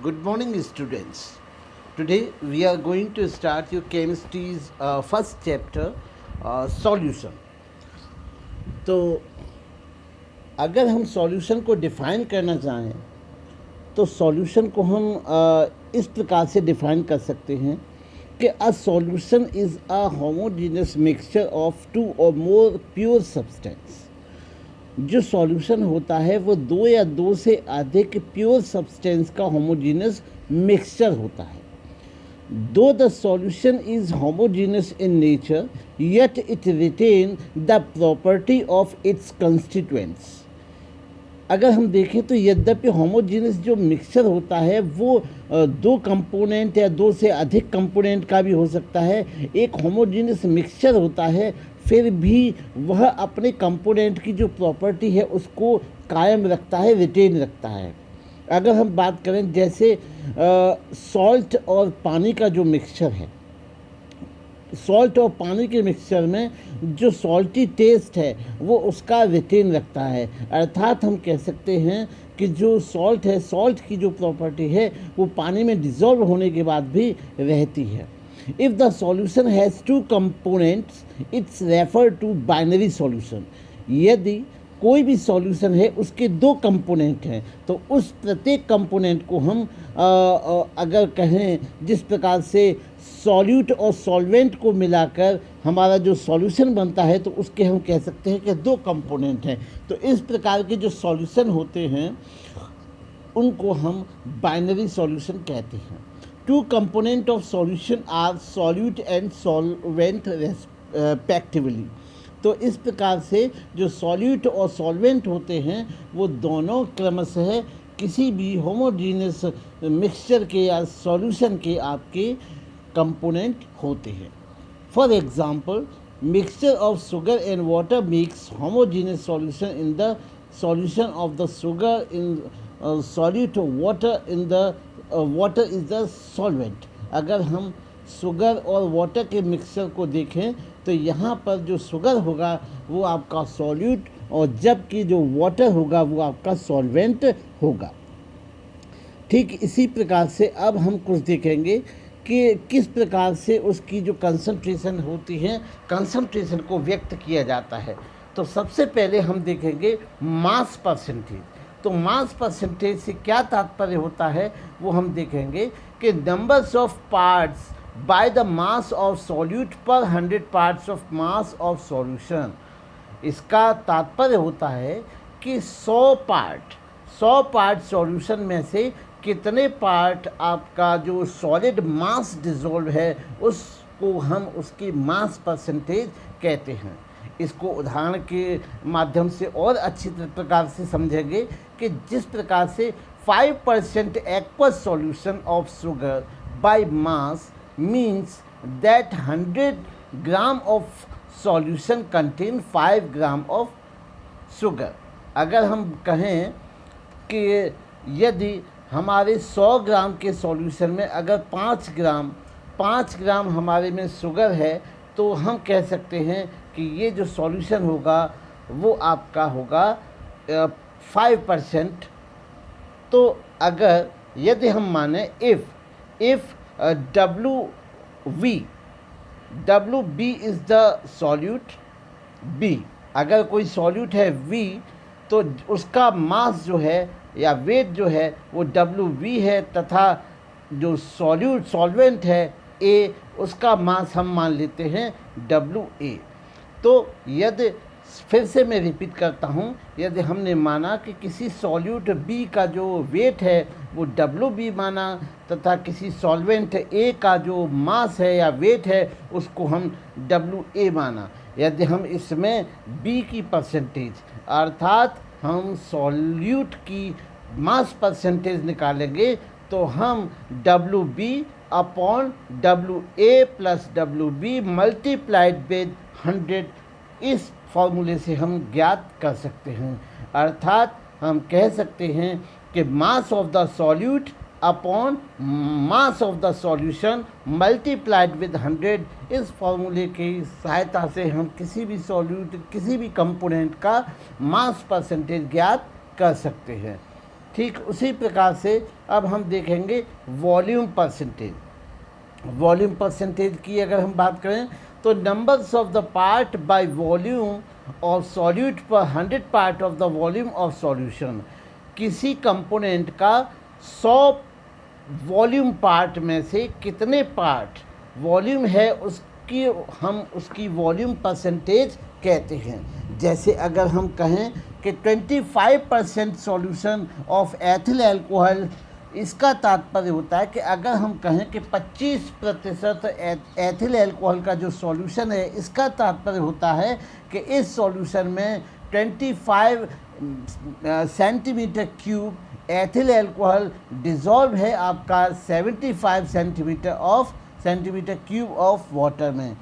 Good morning, students. Today we are going to start your chemistry's first chapter, solution. तो अगर हम solution को define करना चाहें तो सॉल्यूशन को हम इस प्रकार से डिफ़ाइन कर सकते हैं कि a solution is a homogeneous mixture of two और मोर प्योर सब्सटेंस। जो सॉल्यूशन होता है वो दो या दो से अधिक प्योर सब्सटेंस का होमोजेनियस मिक्सचर होता है। Though the solution is homogeneous in nature, yet it retains the property of its constituents. अगर हम देखें तो यद्यपि होमोजेनियस जो मिक्सचर होता है वो दो कंपोनेंट या दो से अधिक कंपोनेंट का भी हो सकता है। एक होमोजेनियस मिक्सचर होता है, फिर भी वह अपने कंपोनेंट की जो प्रॉपर्टी है उसको कायम रखता है, रिटेन रखता है। अगर हम बात करें जैसे सॉल्ट और पानी का जो मिक्सचर है, सॉल्ट और पानी के मिक्सचर में जो सॉल्टी टेस्ट है वो उसका रिटेन रखता है। अर्थात हम कह सकते हैं कि जो सॉल्ट है, सॉल्ट की जो प्रॉपर्टी है वो पानी में डिज़ोल्व होने के बाद भी रहती है। If the solution has two components it's refer to binary solution. यदि कोई भी सॉल्यूशन है उसके दो कंपोनेंट हैं तो उस प्रत्येक कंपोनेंट को हम अगर कहें जिस प्रकार से सॉल्यूट और सॉल्वेंट को मिलाकर हमारा जो सॉल्यूशन बनता है तो उसके हम कह सकते हैं कि दो कंपोनेंट हैं। तो इस प्रकार के जो सॉल्यूशन होते हैं उनको हम बाइनरी सॉल्यूशन कहते हैं। Two component of solution are solute and solvent respectively. तो इस प्रकार से जो सॉल्यूट और सॉल्वेंट होते हैं वो दोनों क्रमशः किसी भी होमोजेनियस मिक्सचर के या सॉल्यूशन के आपके कंपोनेंट होते हैं। For example, mixture of sugar and water makes homogeneous solution in the solution of the sugar in solute water in the water is the solvent. अगर हम शुगर और वाटर के मिक्सचर को देखें तो यहाँ पर जो शुगर होगा वो आपका सॉल्यूट और जबकि जो वाटर होगा वो आपका सॉल्वेंट होगा। ठीक इसी प्रकार से अब हम कुछ देखेंगे कि किस प्रकार से उसकी जो कंसंट्रेशन होती है, कंसंट्रेशन को व्यक्त किया जाता है। तो सबसे पहले हम देखेंगे मास परसेंटेज। तो मास परसेंटेज से क्या तात्पर्य होता है वो हम देखेंगे कि numbers of parts by the mass of solute per 100 parts of mass of solution। इसका तात्पर्य होता है कि 100 पार्ट सॉल्यूशन में से कितने पार्ट आपका जो सॉलिड मास डिसॉल्व है उसको हम उसकी मास परसेंटेज कहते हैं। इसको उदाहरण के माध्यम से और अच्छी प्रकार से समझेंगे कि जिस प्रकार से 5% aqueous solution of sugar by mass means that 100 gram of solution contain 5 gram of sugar। अगर हम कहें कि यदि हमारे 100 ग्राम के सॉल्यूशन में अगर 5 ग्राम हमारे में शुगर है तो हम कह सकते हैं कि ये जो सॉल्यूशन होगा वो आपका होगा 5%। तो अगर यदि हम माने if WB is the solute B। अगर कोई सॉल्यूट है V तो उसका मास जो है या वेट जो है वो WV है तथा जो सॉल्वेंट है A उसका मास हम मान लेते हैं WA। तो यदि फिर से मैं रिपीट करता हूँ, यदि हमने माना कि किसी सॉल्यूट B का जो वेट है वो WB माना तथा किसी सॉल्वेंट A का जो मास है या वेट है उसको हम WA माना, यदि हम इसमें B की परसेंटेज अर्थात हम सॉल्यूट की मास परसेंटेज निकालेंगे तो हम WB upon WA plus WB multiplied with 100 इस फॉर्मूले से हम ज्ञात कर सकते हैं। अर्थात हम कह सकते हैं कि mass of the solute upon mass of the solution multiplied with 100। इस फॉर्मूले की सहायता से हम किसी भी सॉल्यूट किसी भी कंपोनेंट का मास परसेंटेज ज्ञात कर सकते हैं। ठीक उसी प्रकार से अब हम देखेंगे वॉल्यूम परसेंटेज। वॉल्यूम परसेंटेज की अगर हम बात करें तो numbers of the part by volume of solute पर 100 part of the volume of solution. किसी कंपोनेंट का 100 वॉल्यूम पार्ट में से कितने पार्ट वॉल्यूम है उसकी हम उसकी वॉल्यूम परसेंटेज कहते हैं। जैसे अगर हम कहें कि 25% सॉल्यूशन ऑफ एथिल अल्कोहल, इसका तात्पर्य होता है कि अगर हम कहें कि 25% एथिल अल्कोहल का जो सॉल्यूशन है, इसका तात्पर्य होता है कि इस सॉल्यूशन में 25 centimetre cube ethyl alcohol dissolve है आपका 75 सेंटीमीटर क्यूब ऑफ वाटर में।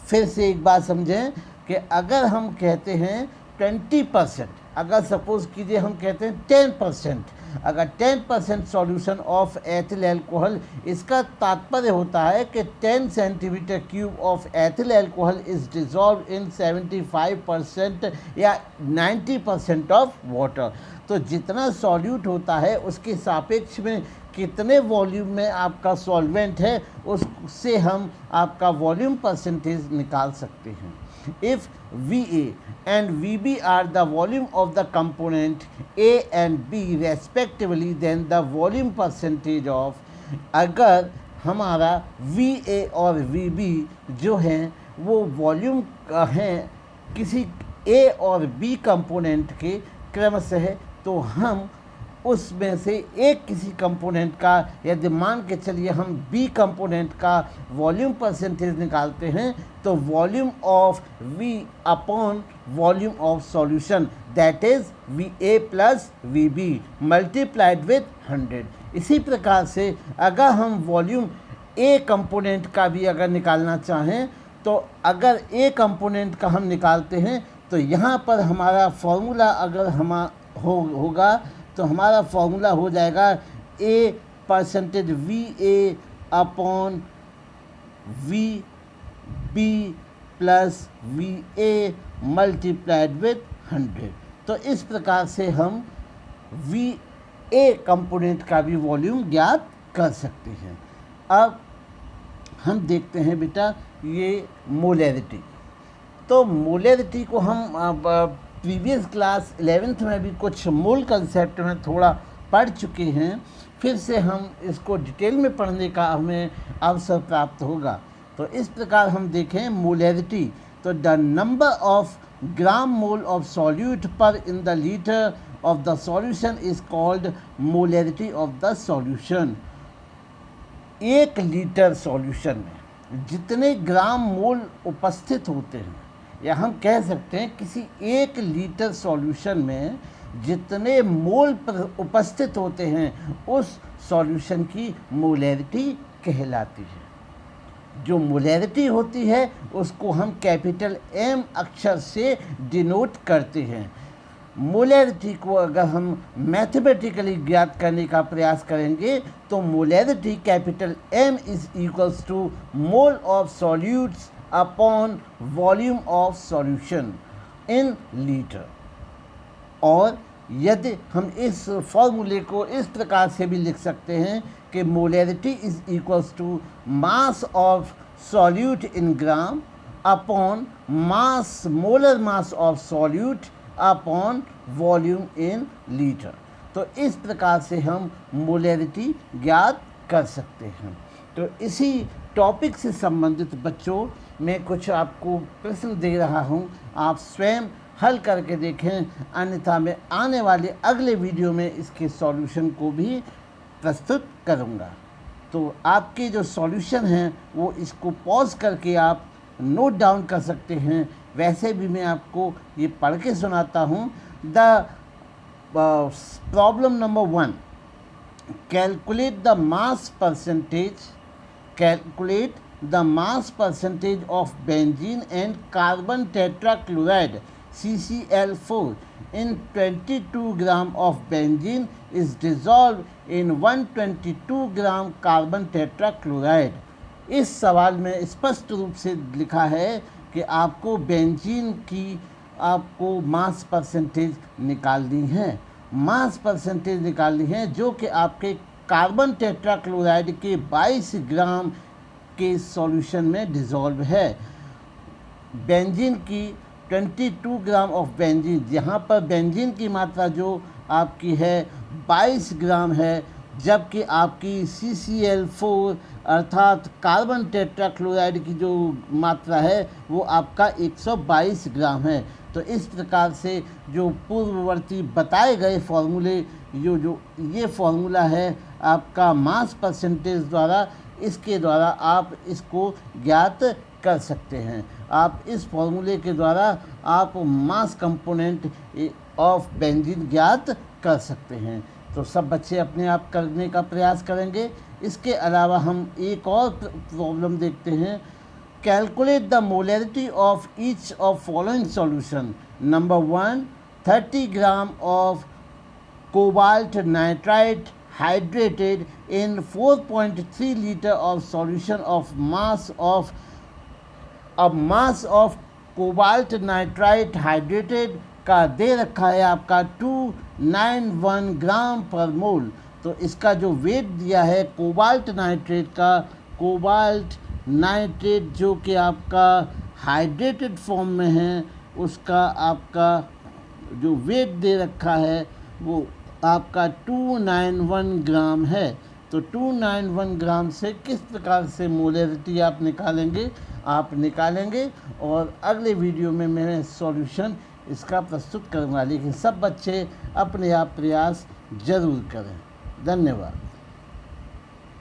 फिर से एक बात समझें कि अगर हम कहते हैं 20%, अगर सपोज़ कीजिए हम कहते हैं 10%, अगर 10% सॉल्यूशन ऑफ एथिल अल्कोहल, इसका तात्पर्य होता है कि 10 centimetre cube of ethyl alcohol is dissolve इन 75% या 90% ऑफ वाटर। तो जितना सॉल्यूट होता है उसके सापेक्ष में कितने वॉल्यूम में आपका सॉल्वेंट है, उससे हम आपका वॉल्यूम परसेंटेज निकाल सकते हैं। If VA and VB are the volume of the component A and B respectively, then the volume percentage of, अगर हमारा VA और VB जो हैं वो वॉल्यूम हैं किसी A और B कंपोनेंट के क्रमशः, तो हम उसमें से एक किसी कंपोनेंट का, यदि मान के चलिए हम बी कंपोनेंट का वॉल्यूम परसेंटेज निकालते हैं, तो volume of V upon volume of solution, that is V A plus V B multiplied with 100। इसी प्रकार से अगर हम वॉल्यूम ए कंपोनेंट का भी अगर निकालना चाहें, तो अगर ए कंपोनेंट का हम निकालते हैं तो यहाँ पर हमारा फॉर्मूला अगर होगा तो हमारा फॉर्मूला हो जाएगा A percentage V A upon V B plus V A multiplied with 100। तो इस प्रकार से हम वी ए कंपोनेंट का भी वॉल्यूम ज्ञात कर सकते हैं। अब हम देखते हैं बेटा ये मोलैरिटी। तो मोलैरिटी को हम प्रीवियस क्लास 11th में भी कुछ मूल कंसेप्ट में थोड़ा पढ़ चुके हैं, फिर से हम इसको डिटेल में पढ़ने का हमें अवसर प्राप्त होगा। तो इस प्रकार हम देखें मोलैरिटी, तो the number of gram mole of solute per in the litre of the solution is called molarity of the solution. 1 litre solution में जितने ग्राम मोल उपस्थित होते हैं, या हम कह सकते हैं किसी 1 लीटर सॉल्यूशन में जितने मोल उपस्थित होते हैं, उस सॉल्यूशन की मोलैरिटी कहलाती है। जो मोलैरिटी होती है उसको हम कैपिटल M अक्षर से डिनोट करते हैं। मोलैरिटी को अगर हम मैथमेटिकली ज्ञात करने का प्रयास करेंगे तो molarity capital M is equals to mole of solutes upon volume of solution in litre. और यदि हम इस फॉर्मूले को इस प्रकार से भी लिख सकते हैं कि molarity is equals to mass of solute in gram upon mass molar mass of solute upon volume in litre. तो इस प्रकार से हम मोलैरिटी ज्ञात कर सकते हैं। तो इसी टॉपिक से संबंधित बच्चों मैं कुछ आपको प्रश्न दे रहा हूं, आप स्वयं हल करके देखें, अन्यथा मैं आने वाले अगले वीडियो में इसके सॉल्यूशन को भी प्रस्तुत करूंगा। तो आपके जो सॉल्यूशन हैं वो इसको पॉज करके आप नोट डाउन कर सकते हैं। वैसे भी मैं आपको ये पढ़ के सुनाता हूँ। The problem number 1, calculate the mass percentage of benzene and carbon tetrachloride CCl4 in 22 gram of benzene is dissolved in 122 gram carbon tetrachloride. इस सवाल में स्पष्ट रूप से लिखा है कि आपको बेंजीन की आपको मास परसेंटेज निकालनी है मास परसेंटेज निकालनी है जो कि आपके कार्बन टेट्राक्लोराइड के 22 ग्राम के सॉल्यूशन में डिज़ोल्व है। बेंजीन की 22 ग्राम ऑफ बेंजीन, यहाँ पर बेंजीन की मात्रा जो आपकी है 22 ग्राम है, जबकि आपकी CCl4 अर्थात कार्बन टेट्राक्लोराइड की जो मात्रा है वो आपका 122 ग्राम है। तो इस प्रकार से जो पूर्ववर्ती बताए गए फॉर्मूले ये फॉर्मूला है आपका मास परसेंटेज द्वारा, इसके द्वारा आप इसको ज्ञात कर सकते हैं। आप इस फॉर्मूले के द्वारा आप मास कंपोनेंट ऑफ बेंजीन ज्ञात कर सकते हैं। तो सब बच्चे अपने आप करने का प्रयास करेंगे। इसके अलावा हम एक और प्रॉब्लम देखते हैं। Calculate the molarity of each of following solution. Number 1, 30 gram of cobalt nitrite hydrated in 4.3 liter of solution of mass of cobalt nitrite hydrated का दे रखा है आपका 291 ग्राम पर मोल। तो इसका जो वेट दिया है कोबाल्ट नाइट्रेट का, कोबाल्ट नाइट्रेट जो कि आपका हाइड्रेटेड फॉर्म में है, उसका आपका जो वेट दे रखा है वो आपका 291 ग्राम है। तो 291 ग्राम से किस प्रकार से मोलैरिटी आप निकालेंगे और अगले वीडियो में मैं सॉल्यूशन इसका प्रस्तुत करूँगा। लेकिन सब बच्चे अपने आप प्रयास ज़रूर करें। धन्यवाद।